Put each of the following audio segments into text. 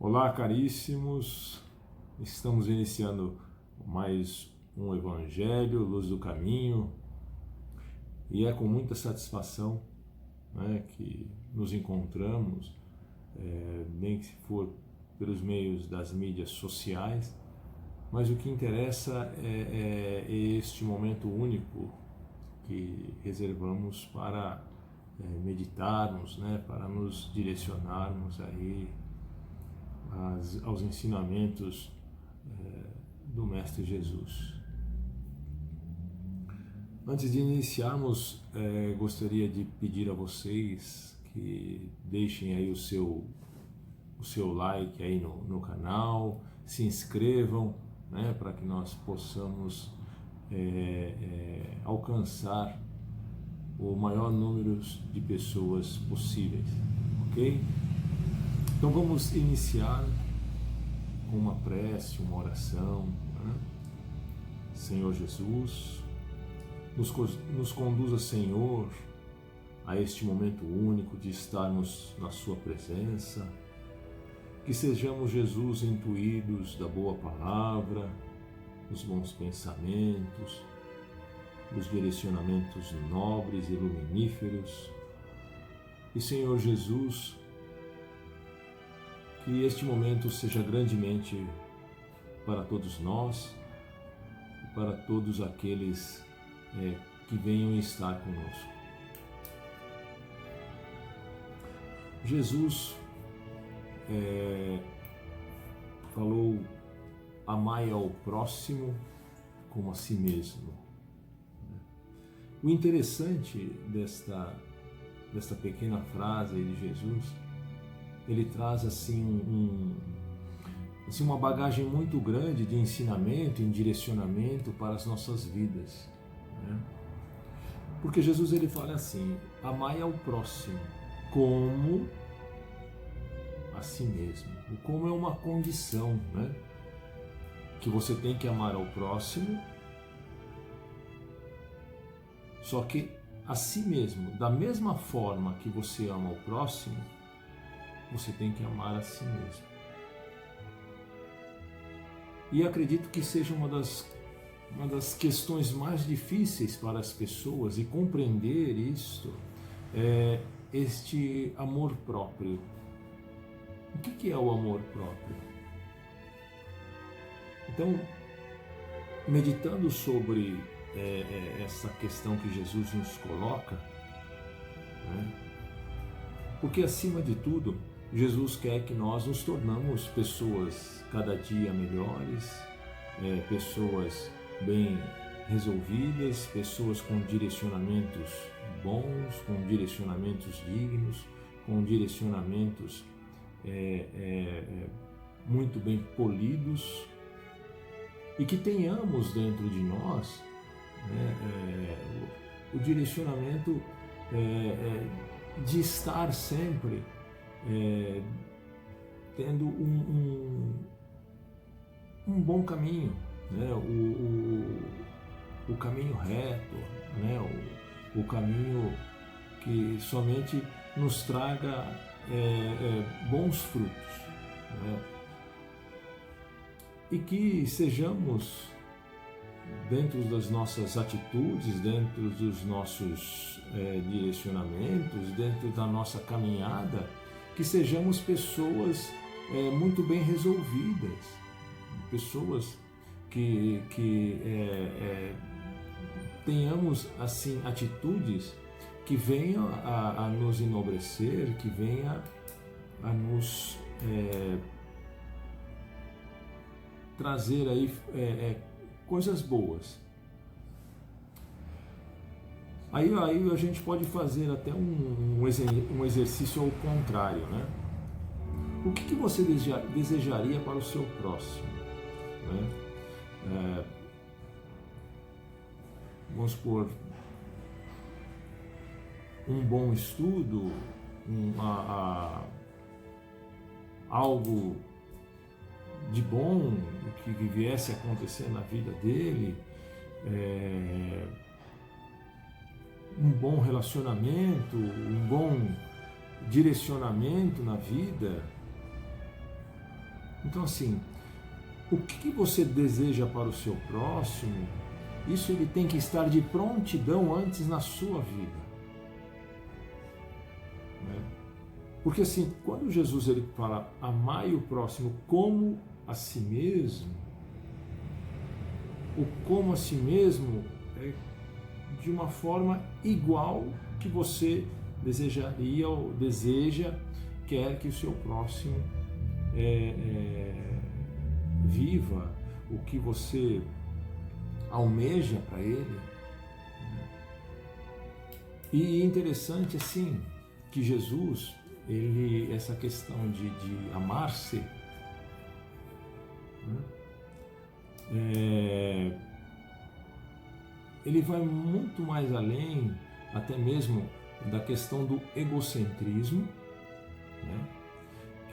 Olá, caríssimos. Estamos iniciando mais um Evangelho, Luz do Caminho, e é com muita satisfação, que nos encontramos, nem que se for pelos meios das mídias sociais, mas o que interessa é este momento único que reservamos para meditarmos, para nos direcionarmos aí aos ensinamentos do Mestre Jesus. Antes de iniciarmos, gostaria de pedir a vocês que deixem aí o seu like aí no canal, se inscrevam, para que nós possamos alcançar o maior número de pessoas possíveis, ok? Então vamos iniciar com uma prece, uma oração. Senhor Jesus, nos conduza, Senhor, a este momento único de estarmos na Sua presença, que sejamos, Jesus, intuídos da boa palavra, dos bons pensamentos, dos direcionamentos nobres e luminíferos, e, Senhor Jesus, que este momento seja grandemente para todos nós e para todos aqueles que venham estar conosco. Jesus falou: amai ao próximo como a si mesmo. O interessante desta pequena frase de Jesus, ele traz assim uma bagagem muito grande de ensinamento e direcionamento para as nossas vidas, Porque Jesus, ele fala assim: amai ao próximo como a si mesmo. O como é uma condição, que você tem que amar ao próximo, só que a si mesmo, da mesma forma que você ama o próximo, você tem que amar a si mesmo. E acredito que seja uma das questões mais difíceis para as pessoas, e compreender isto, este amor próprio. O que é o amor próprio? Então, meditando sobre essa questão que Jesus nos coloca, porque acima de tudo, Jesus quer que nós nos tornamos pessoas cada dia melhores, pessoas bem resolvidas, pessoas com direcionamentos bons, com direcionamentos dignos, com direcionamentos muito bem polidos, e que tenhamos dentro de nós o direcionamento de estar sempre tendo um bom caminho, o caminho reto, o caminho que somente nos traga bons frutos, e que sejamos, dentro das nossas atitudes, dentro dos nossos direcionamentos, dentro da nossa caminhada, que sejamos pessoas muito bem resolvidas, pessoas que tenhamos assim atitudes que venham a nos enobrecer, que venham a nos trazer aí coisas boas. Aí a gente pode fazer até um exercício ao contrário, O que você desejaria para o seu próximo? Vamos supor, um bom estudo, algo de bom que viesse a acontecer na vida dele, um bom relacionamento, um bom direcionamento na vida, Então assim, o que você deseja para o seu próximo, isso ele tem que estar de prontidão antes na sua vida. Né? Porque assim, quando Jesus ele fala amai o próximo como a si mesmo, o como a si mesmo é de uma forma igual que você desejaria ou deseja, quer que o seu próximo viva, o que você almeja para ele. E é assim que Jesus, essa questão de amar-se, ele vai muito mais além, até mesmo da questão do egocentrismo, né?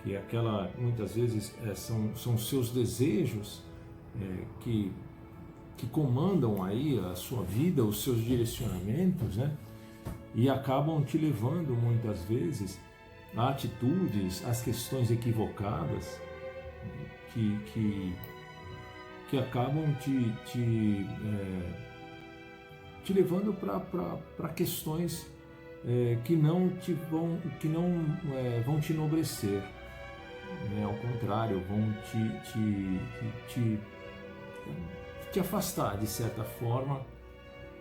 Que é aquela, muitas vezes, são seus desejos que comandam aí a sua vida, os seus direcionamentos, né? E acabam te levando muitas vezes a atitudes, as questões equivocadas que acabam te levando para questões que não vão te enobrecer, né? Ao contrário, vão te afastar de certa forma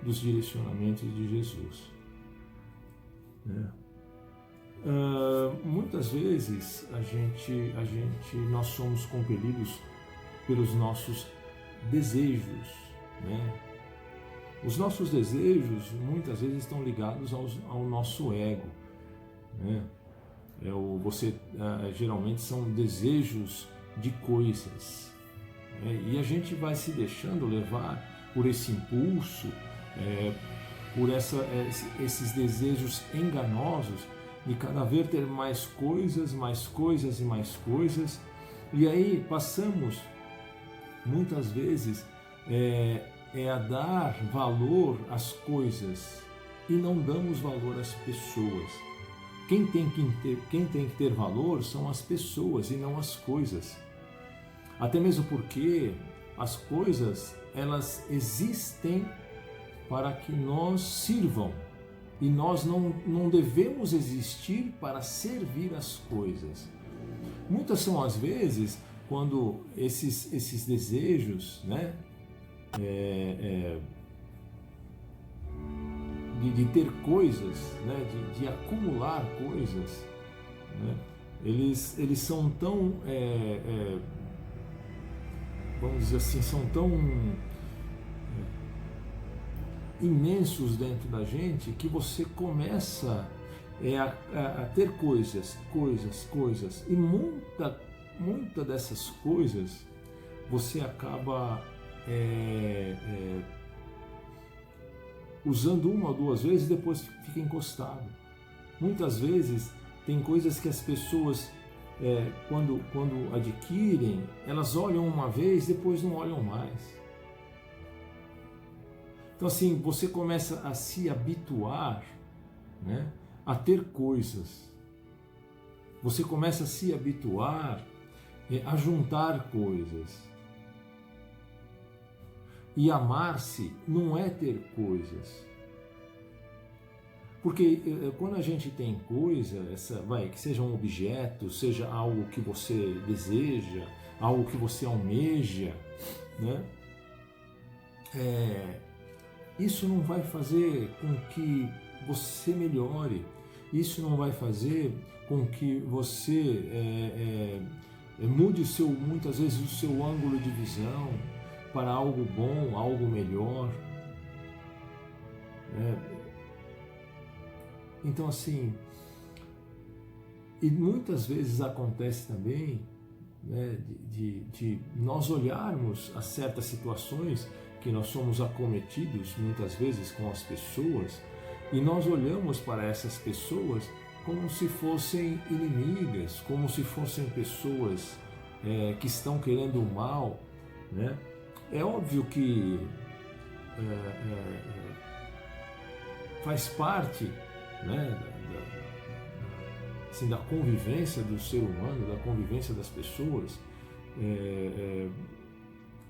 dos direcionamentos de Jesus. Né? Muitas vezes nós somos compelidos pelos nossos desejos, né? Os nossos desejos muitas vezes estão ligados ao nosso ego, né? Geralmente são desejos de coisas, né? E a gente vai se deixando levar por esse impulso, por esses desejos enganosos de cada vez ter mais coisas e mais coisas, e aí passamos muitas vezes a dar valor às coisas e não damos valor às pessoas. Quem tem que ter valor são as pessoas e não as coisas. Até mesmo porque as coisas, elas existem para que nos sirvam, e nós não devemos existir para servir as coisas. Muitas são as vezes quando esses desejos, né, de ter coisas, né, de acumular coisas, né, eles são tão, vamos dizer assim, são tão imensos dentro da gente que você começa a ter coisas, e muita dessas coisas você acaba usando uma ou duas vezes e depois fica encostado. Muitas vezes tem coisas que as pessoas quando adquirem, elas olham uma vez, depois não olham mais. Então assim, você começa a se habituar, né, a ter coisas. Você começa a se habituar a juntar coisas. E amar-se não é ter coisas. Porque quando a gente tem coisa, que seja um objeto, seja algo que você deseja, algo que você almeja, né? Isso não vai fazer com que você melhore, isso não vai fazer com que você mude muitas vezes o seu ângulo de visão para algo bom, algo melhor. Então assim, e muitas vezes acontece também, né, de nós olharmos a certas situações que nós somos acometidos muitas vezes com as pessoas, e nós olhamos para essas pessoas como se fossem inimigas, como se fossem pessoas que estão querendo o mal, né? É óbvio que faz parte, né, da convivência do ser humano, da convivência das pessoas,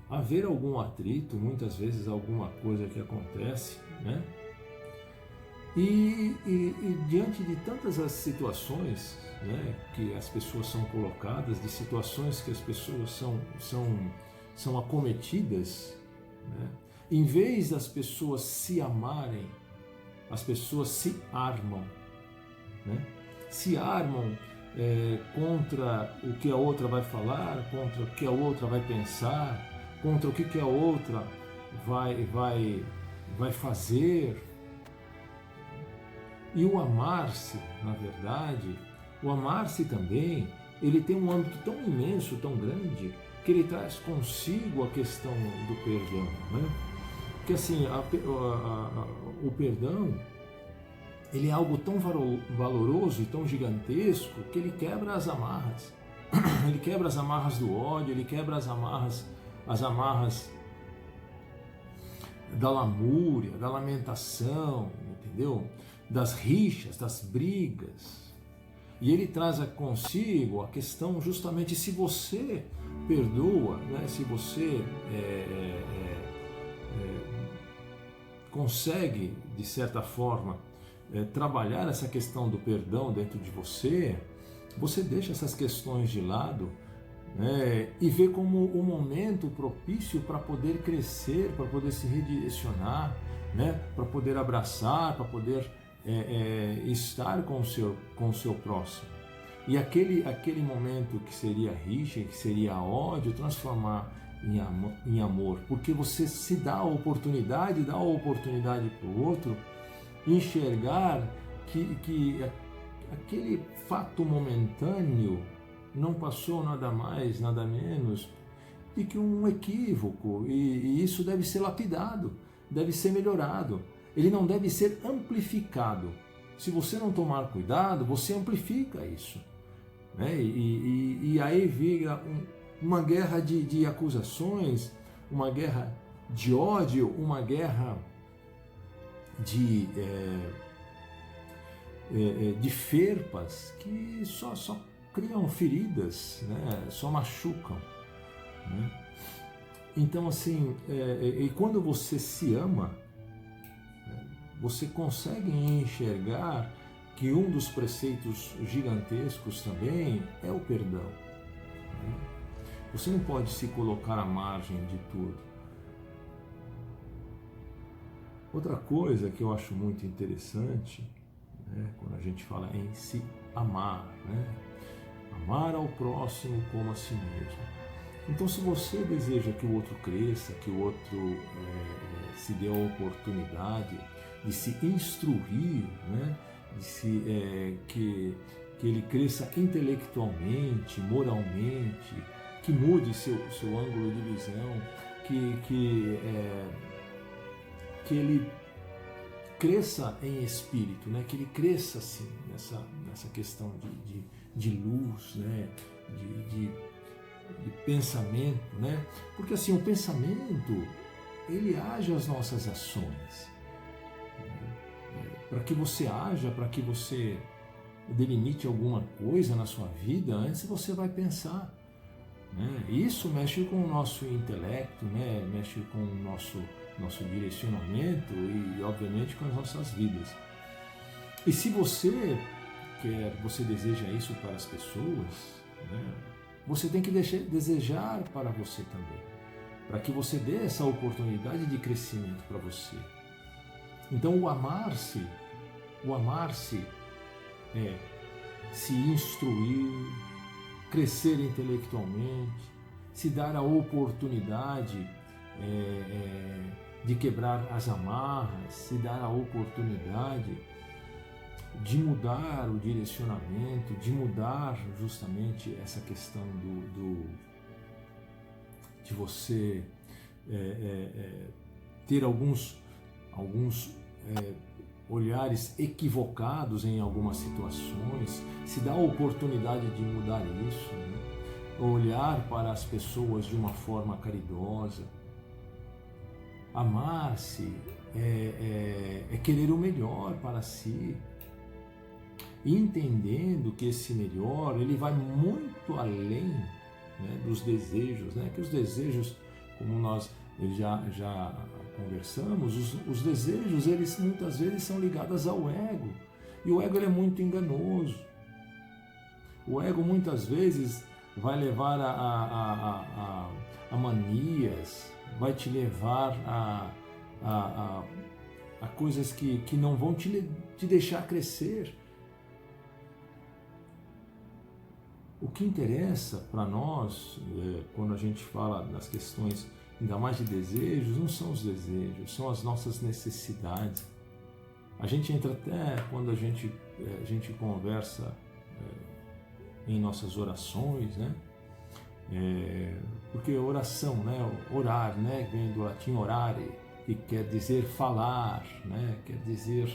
haver algum atrito, muitas vezes alguma coisa que acontece, né? E diante de tantas as situações, né, que as pessoas são colocadas, de situações que as pessoas são acometidas, né, em vez das pessoas se amarem, as pessoas se armam, né? Se armam contra o que a outra vai falar, contra o que a outra vai pensar, contra o que a outra vai fazer. E o amar-se, na verdade, o amar-se também, ele tem um âmbito tão imenso, tão grande, que ele traz consigo a questão do perdão, né? Porque assim, o perdão, ele é algo tão valoroso e tão gigantesco que ele quebra as amarras. Ele quebra as amarras do ódio, ele quebra as amarras da lamúria, da lamentação, entendeu? Das rixas, das brigas. E ele traz consigo a questão justamente se você perdoa, né? Se você consegue, de certa forma, trabalhar essa questão do perdão dentro de você, você deixa essas questões de lado, né, e vê como um momento propício para poder crescer, para poder se redirecionar, né, para poder abraçar, para poder estar com o seu próximo. E aquele momento que seria rixa, que seria ódio, transformar em amor, porque você se dá a oportunidade para o outro enxergar que aquele fato momentâneo não passou nada mais, nada menos do que um equívoco, e isso deve ser lapidado, deve ser melhorado, ele não deve ser amplificado. Se você não tomar cuidado, você amplifica isso, né? E aí vira uma guerra de acusações, uma guerra de ódio, uma guerra de ferpas que só criam feridas, né? Só machucam, né? Então assim, e quando você se ama, você consegue enxergar que um dos preceitos gigantescos também é o perdão, né? Você não pode se colocar à margem de tudo. Outra coisa que eu acho muito interessante, né, quando a gente fala em se amar, né? Amar ao próximo como a si mesmo. Então, se você deseja que o outro cresça, que o outro se dê a oportunidade de se instruir, né, que ele cresça intelectualmente, moralmente, que mude seu ângulo de visão, que ele cresça em espírito, né? Que ele cresça assim nessa questão de luz, né? de pensamento, né? Porque assim, o pensamento, ele age às nossas ações. Para que você haja, para que você delimite alguma coisa na sua vida, antes você vai pensar, né? Isso mexe com o nosso intelecto, né? Mexe com o nosso direcionamento e, obviamente, com as nossas vidas. E se você deseja isso para as pessoas, né? Você tem que desejar para você também, para que você dê essa oportunidade de crescimento para você. Então, o amar-se é se instruir, crescer intelectualmente, se dar a oportunidade de quebrar as amarras, se dar a oportunidade de mudar o direcionamento, de mudar justamente essa questão de você ter alguns olhares equivocados em algumas situações, se dá a oportunidade de mudar isso, né? Olhar para as pessoas de uma forma caridosa. Amar-se é querer o melhor para si, entendendo que esse melhor ele vai muito além né, dos desejos, né, que os desejos, como nós já conversamos, os desejos, eles muitas vezes são ligados ao ego, e o ego ele é muito enganoso. O ego muitas vezes vai levar a manias, vai te levar a coisas que não vão te deixar crescer. O que interessa para nós, quando a gente fala das questões ainda mais de desejos, não são os desejos, são as nossas necessidades. A gente entra até quando a gente conversa em nossas orações, né? Porque oração, né? Orar, né? Vem do latim orare, que quer dizer falar, né? Quer dizer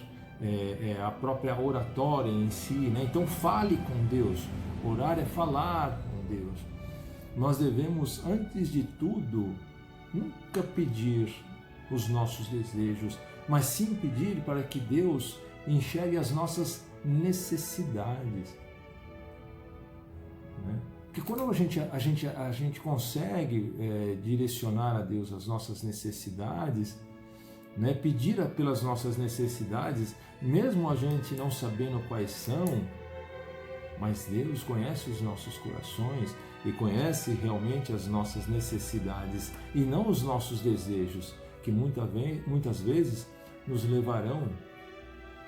a própria oratória em si, né? Então fale com Deus. Orar é falar com Deus. Nós devemos, antes de tudo, nunca pedir os nossos desejos, mas sim pedir para que Deus enxergue as nossas necessidades. Né? Porque quando a gente consegue direcionar a Deus as nossas necessidades, né, pedir pelas nossas necessidades, mesmo a gente não sabendo quais são, mas Deus conhece os nossos corações e conhece realmente as nossas necessidades e não os nossos desejos, que muitas vezes nos levarão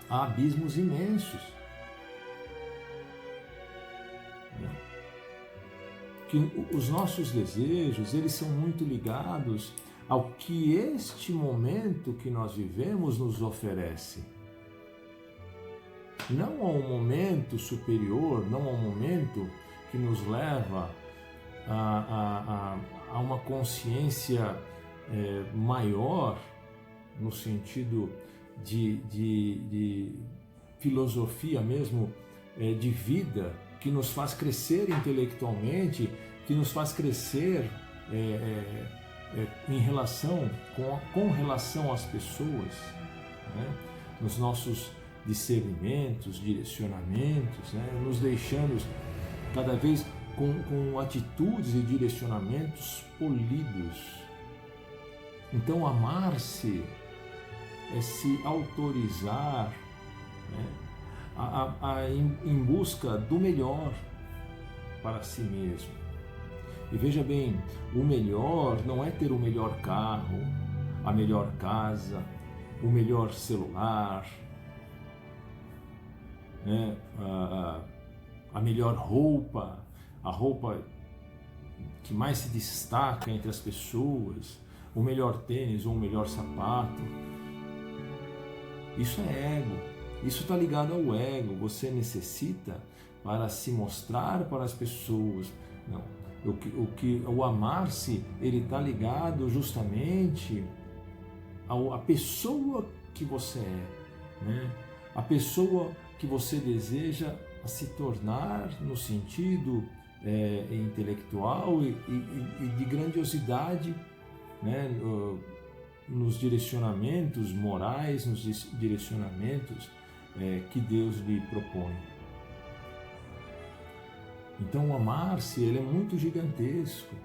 a abismos imensos. Que os nossos desejos, eles são muito ligados ao que este momento que nós vivemos nos oferece. Não a um momento superior, não a um momento que nos leva a uma consciência maior, no sentido de filosofia mesmo, de vida, que nos faz crescer intelectualmente, que nos faz crescer em relação com relação às pessoas, né? Nos nossos discernimentos, direcionamentos, né? Nos deixando cada vez com atitudes e direcionamentos polidos. Então, amar-se é se autorizar, né, em busca do melhor para si mesmo. E veja bem, o melhor não é ter o melhor carro, a melhor casa, o melhor celular, né, a melhor roupa, a roupa que mais se destaca entre as pessoas, o melhor tênis ou o melhor sapato. Isso é ego, isso está ligado ao ego. Você necessita para se mostrar para as pessoas. Não, o amar-se, ele está ligado justamente à pessoa que você é, né? A pessoa que você deseja se tornar no sentido intelectual e de grandiosidade, né? Nos direcionamentos morais, nos direcionamentos que Deus lhe propõe. Então o amar-se, ele é muito gigantesco,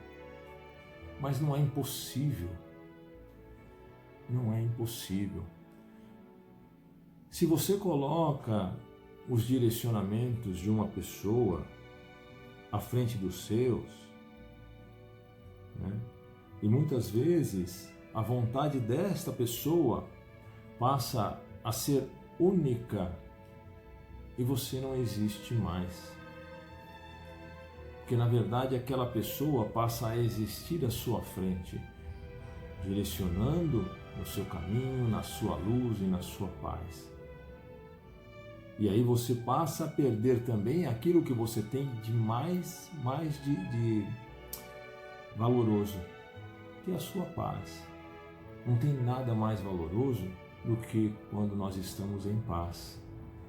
mas não é impossível. Não é impossível. Se você coloca os direcionamentos de uma pessoa à frente dos seus, né? E muitas vezes a vontade desta pessoa passa a ser única e você não existe mais. Porque na verdade aquela pessoa passa a existir à sua frente, direcionando o seu caminho, na sua luz e na sua paz. E aí você passa a perder também aquilo que você tem de mais de valoroso, que é a sua paz. Não tem nada mais valoroso do que quando nós estamos em paz.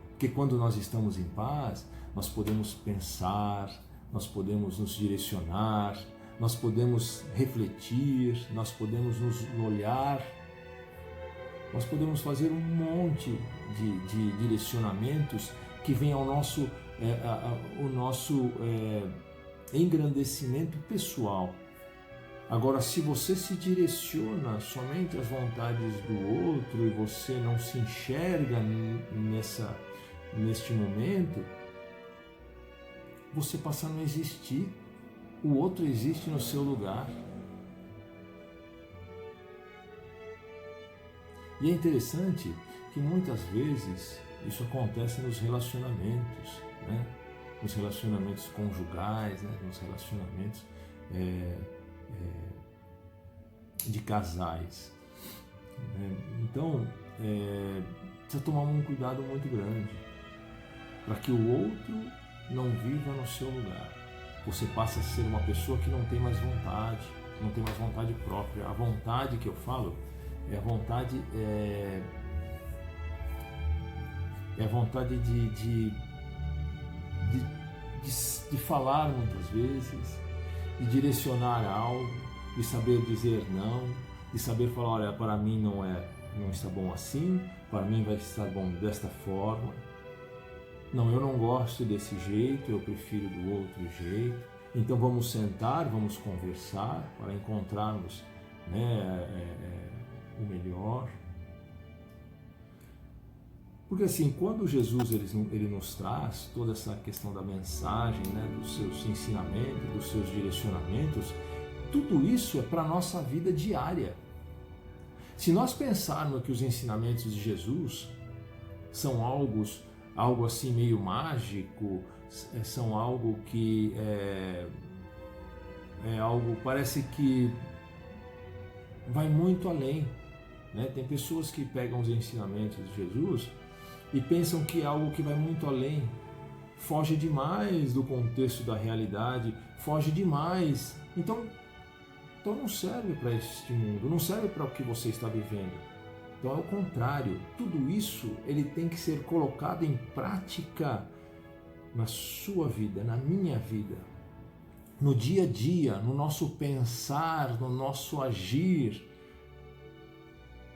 Porque quando nós estamos em paz, nós podemos pensar, nós podemos nos direcionar, nós podemos refletir, nós podemos nos olhar, nós podemos fazer um monte de direcionamentos que vêm ao nosso engrandecimento pessoal. Agora, se você se direciona somente às vontades do outro e você não se enxerga neste momento, você passa a não existir. O outro existe no seu lugar. E é interessante que muitas vezes isso acontece nos relacionamentos, né? Nos relacionamentos conjugais, né? Nos relacionamentos de casais. Então, precisa tomar um cuidado muito grande para que o outro não viva no seu lugar. Você passa a ser uma pessoa que não tem mais vontade, não tem mais vontade própria. A vontade que eu falo é a vontade, é a vontade de falar muitas vezes, de direcionar algo, de saber dizer não, de saber falar, olha, para mim não está bom assim, para mim vai estar bom desta forma. Não, eu não gosto desse jeito, eu prefiro do outro jeito. Então vamos sentar, vamos conversar para encontrarmos, o melhor. Porque assim, quando Jesus ele nos traz toda essa questão da mensagem, dos seus ensinamentos, dos seus direcionamentos, tudo isso é para a nossa vida diária. Se nós pensarmos que os ensinamentos de Jesus são algo assim meio mágico, são algo que algo, parece que vai muito além, né? Tem pessoas que pegam os ensinamentos de Jesus e pensam que é algo que vai muito além, foge demais do contexto da realidade, foge demais, então não serve para este mundo, não serve para o que você está vivendo. Então é o contrário, tudo isso ele tem que ser colocado em prática na sua vida, na minha vida, no dia a dia, no nosso pensar, no nosso agir,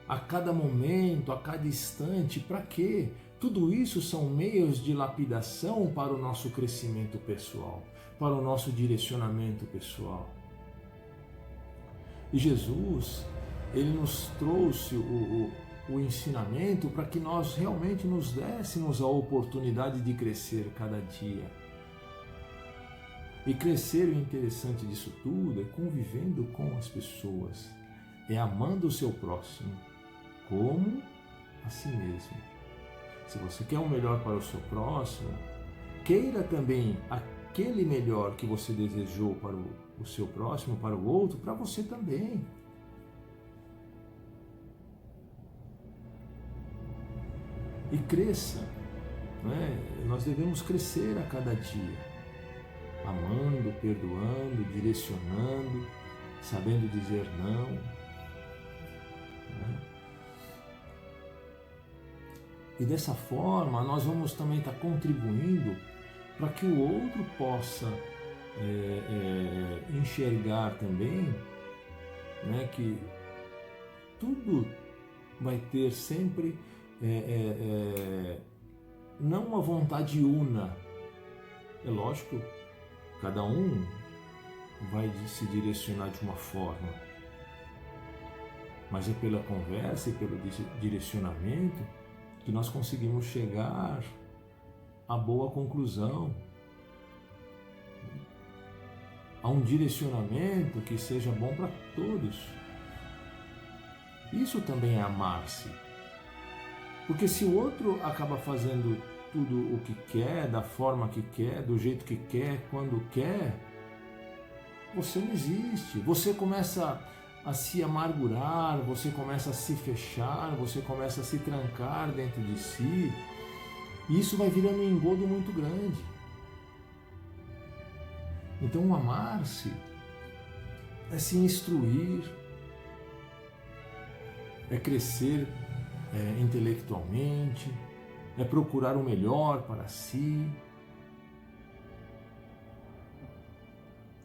a cada momento, a cada instante. Para quê? Tudo isso são meios de lapidação para o nosso crescimento pessoal, para o nosso direcionamento pessoal. E Jesus, ele nos trouxe o ensinamento para que nós realmente nos dessemos a oportunidade de crescer cada dia. E crescer, o interessante disso tudo, é convivendo com as pessoas, é amando o seu próximo como a si mesmo. Se você quer o melhor para o seu próximo, queira também aquele melhor que você desejou para o seu próximo, para o outro, para você também. E cresça, nós devemos crescer a cada dia, amando, perdoando, direcionando, sabendo dizer não. E dessa forma nós vamos também estar contribuindo para que o outro possa enxergar também, que tudo vai ter sempre não uma vontade una. É lógico, cada um vai se direcionar de uma forma, mas é pela conversa e pelo direcionamento que nós conseguimos chegar a boa conclusão, a um direcionamento que seja bom para todos. Isso também é amar-se. Porque se o outro acaba fazendo tudo o que quer, da forma que quer, do jeito que quer, quando quer, você não existe. Você começa a se amargurar, você começa a se fechar, você começa a se trancar dentro de si. E isso vai virando um engodo muito grande. Então, amar-se é se instruir, é crescer intelectualmente, é procurar o melhor para si,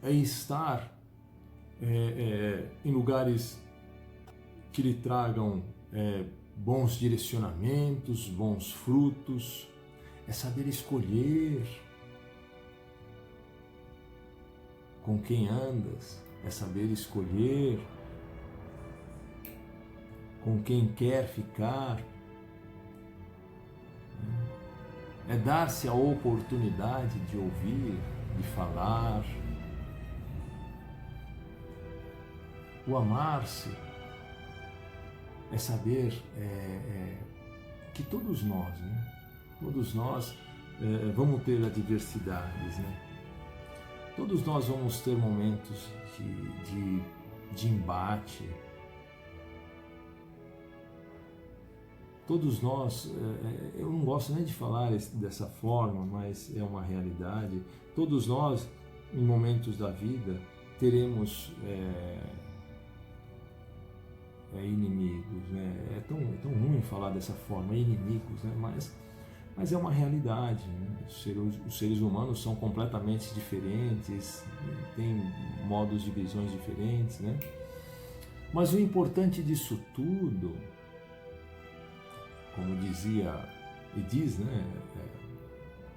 é estar em lugares que lhe tragam bons direcionamentos, bons frutos, é saber escolher. com quem andas, é saber escolher com quem quer ficar, é dar-se a oportunidade de ouvir, de falar. O amar-se é saber que todos nós, vamos ter adversidades, Todos nós vamos ter momentos de embate. Todos nós, eu não gosto nem de falar dessa forma, mas é uma realidade. Todos nós, em momentos da vida, teremos inimigos, É tão ruim falar dessa forma, inimigos, mas é uma realidade, Os seres humanos são completamente diferentes, têm modos de visões diferentes, Mas o importante disso tudo, como dizia e diz,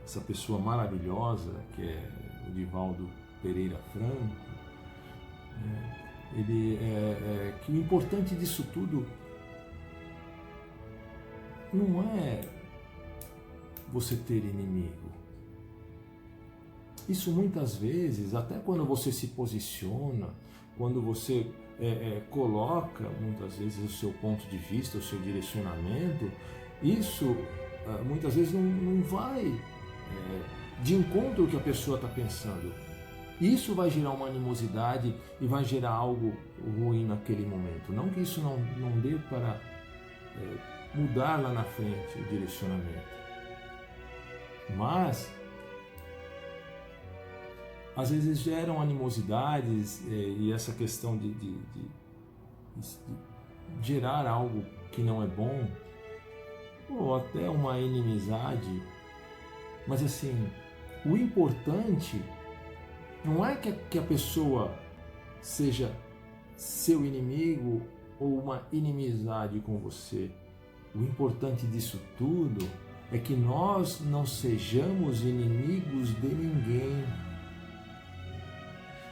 essa pessoa maravilhosa que é o Divaldo Pereira Franco, que o importante disso tudo não é você ter inimigo. Isso muitas vezes, até quando você se posiciona, quando você coloca muitas vezes o seu ponto de vista, o seu direcionamento, isso muitas vezes não vai de encontro ao que a pessoa está pensando. Isso vai gerar uma animosidade e vai gerar algo ruim naquele momento. Não que isso não dê para mudar lá na frente o direcionamento. Mas às vezes geram animosidades e essa questão de gerar algo que não é bom, ou até uma inimizade. Mas assim, o importante não é que a pessoa seja seu inimigo ou uma inimizade com você. O importante disso tudo é que nós não sejamos inimigos de ninguém.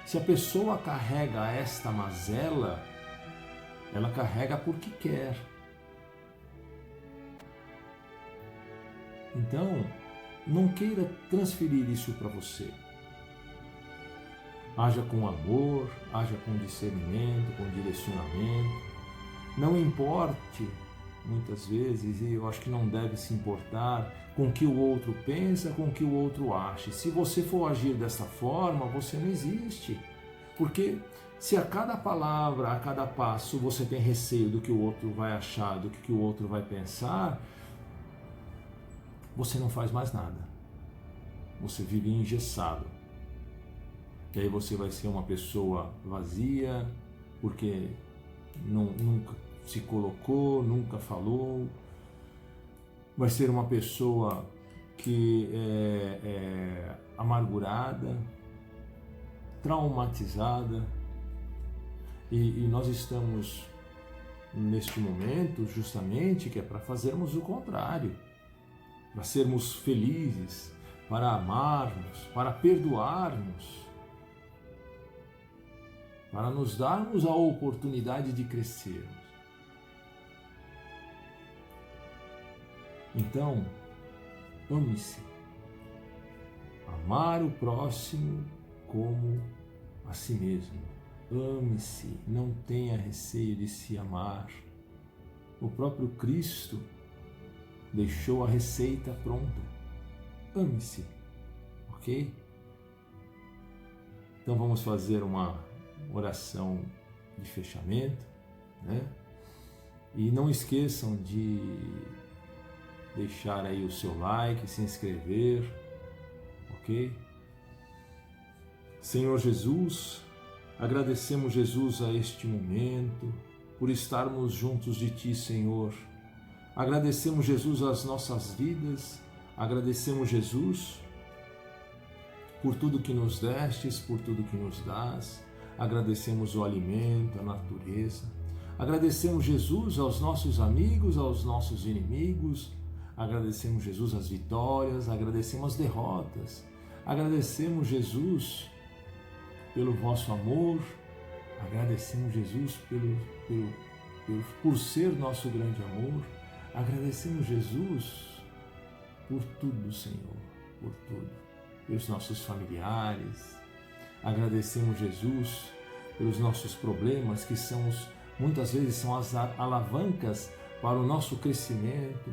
Se a pessoa carrega esta mazela, ela carrega porque quer. Então, não queira transferir isso para você. Haja com amor, haja com discernimento, com direcionamento. Não importe, muitas vezes, e eu acho que não deve se importar com o que o outro pensa, com o que o outro acha. Se você for agir dessa forma, você não existe. Porque se a cada palavra, a cada passo, você tem receio do que o outro vai achar, do que o outro vai pensar, você não faz mais nada. Você vive engessado. E aí você vai ser uma pessoa vazia, porque nunca se colocou, nunca falou. Vai ser uma pessoa que é amargurada, traumatizada. E nós estamos neste momento justamente que é para fazermos o contrário, para sermos felizes, para amarmos, para perdoarmos, para nos darmos a oportunidade de crescermos. Então, ame-se. Amar o próximo como a si mesmo. Ame-se, não tenha receio de se amar. O próprio Cristo deixou a receita pronta. Ame-se, ok? Então vamos fazer uma oração de fechamento, E não esqueçam de deixar aí o seu like, se inscrever, ok? Senhor Jesus, agradecemos, Jesus, a este momento, por estarmos juntos de Ti, Senhor. Agradecemos, Jesus, as nossas vidas, agradecemos, Jesus, por tudo que nos destes, por tudo que nos dás. Agradecemos o alimento, a natureza. Agradecemos, Jesus, aos nossos amigos, aos nossos inimigos. Agradecemos, Jesus, as vitórias. Agradecemos as derrotas. Agradecemos, Jesus, pelo vosso amor, agradecemos, Jesus, por ser nosso grande amor, agradecemos, Jesus, por tudo, Senhor, por tudo, pelos nossos familiares, agradecemos, Jesus, pelos nossos problemas, que muitas vezes são as alavancas para o nosso crescimento.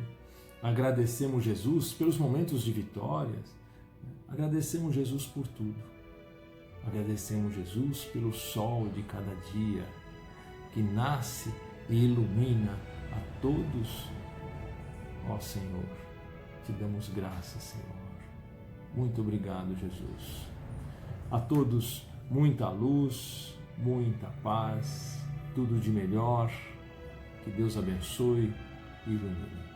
Agradecemos, Jesus, pelos momentos de vitórias. Agradecemos, Jesus, por tudo. Agradecemos, Jesus, pelo sol de cada dia que nasce e ilumina a todos. Ó Senhor, te damos graças, Senhor. Muito obrigado, Jesus. A todos, muita luz, muita paz, tudo de melhor. Que Deus abençoe e ilumine.